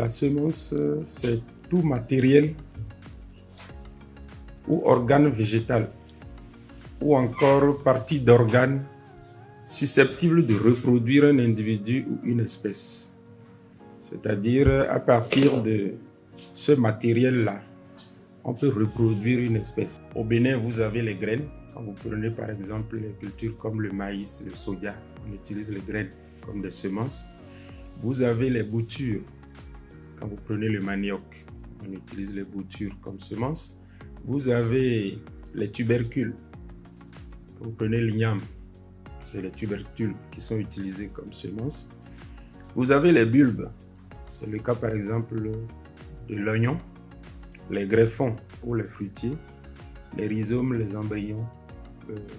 La semence, c'est tout matériel ou organe végétal ou encore partie d'organe susceptible de reproduire un individu ou une espèce. C'est-à-dire, à partir de ce matériel-là, on peut reproduire une espèce. Au Bénin, vous avez les graines. Quand vous prenez par exemple les cultures comme le maïs, le soja, on utilise les graines comme des semences. Vous avez les boutures. Quand vous prenez le manioc, on utilise les boutures comme semences. Vous avez les tubercules. Quand vous prenez l'igname, c'est les tubercules qui sont utilisés comme semences. Vous avez les bulbes. C'est le cas par exemple de l'oignon, les greffons pour les fruitiers, les rhizomes, les embryons.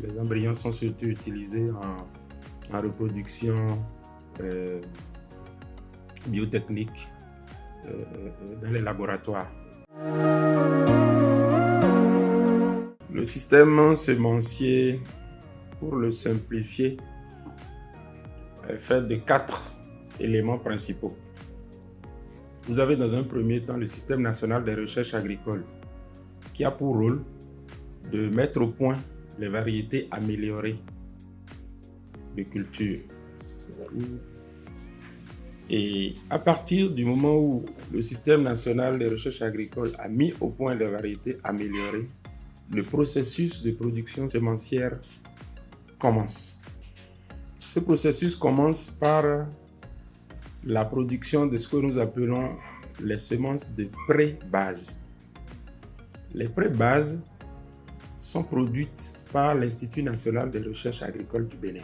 Les embryons sont surtout utilisés en reproduction biotechnique dans les laboratoires. Le système semencier, pour le simplifier, est fait de 4 éléments principaux. Vous avez dans un premier temps le système national des recherches agricoles qui a pour rôle de mettre au point les variétés améliorées de culture. Et à partir du moment où le système national des recherches agricoles a mis au point les variétés améliorées, le processus de production semencière commence. Ce processus commence par la production de ce que nous appelons les semences de pré-base. Les pré-bases sont produites par l'Institut national des recherches agricoles du Bénin.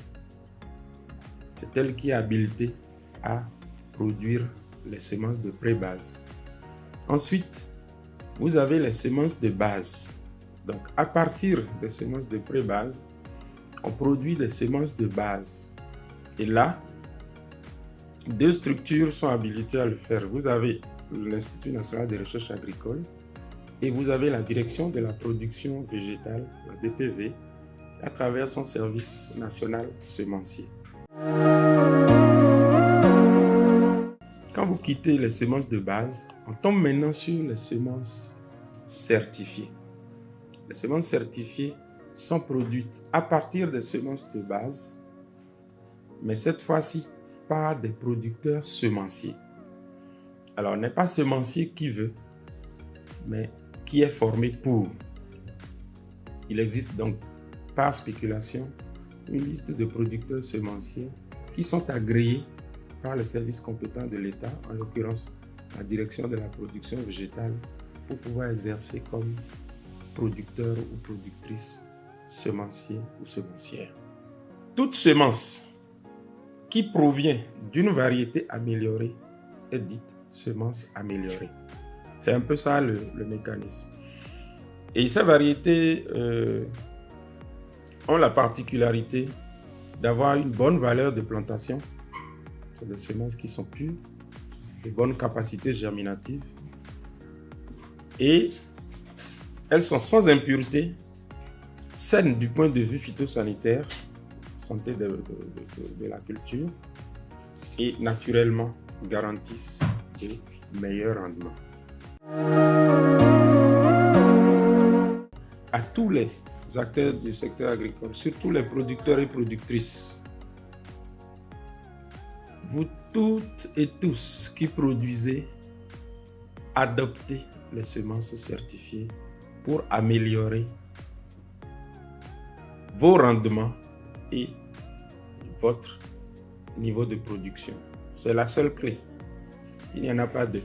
C'est elle qui est habilitée à produire les semences de pré-base. Ensuite, vous avez les semences de base. Donc, à partir des semences de pré-base, on produit des semences de base. Et là, 2 structures sont habilitées à le faire. Vous avez l'Institut national des recherches agricoles et vous avez la direction de la production végétale, la DPV, à travers son service national semencier. Quand vous quittez les semences de base, on tombe maintenant sur les semences certifiées. Les semences certifiées sont produites à partir des semences de base, mais cette fois-ci par des producteurs semenciers. Alors, on n'est pas semencier qui veut, mais qui est formé pour. Il existe donc, par spéculation, une liste de producteurs semenciers qui sont agréés par les services compétents de l'État, en l'occurrence la direction de la production végétale, pour pouvoir exercer comme producteur ou productrice semencier ou semencière. Toute semence qui provient d'une variété améliorée est dite semence améliorée. C'est un peu ça le mécanisme. Et ces variétés ont la particularité d'avoir une bonne valeur de plantation. C'est des semences qui sont pures, de bonnes capacités germinatives. Et elles sont sans impureté, saines du point de vue phytosanitaire, santé de la culture, et naturellement garantissent de meilleurs rendements. À tous les acteurs du secteur agricole, surtout les producteurs et productrices, vous toutes et tous qui produisez, adoptez les semences certifiées pour améliorer vos rendements et votre niveau de production. C'est la seule clé. Il n'y en a pas deux.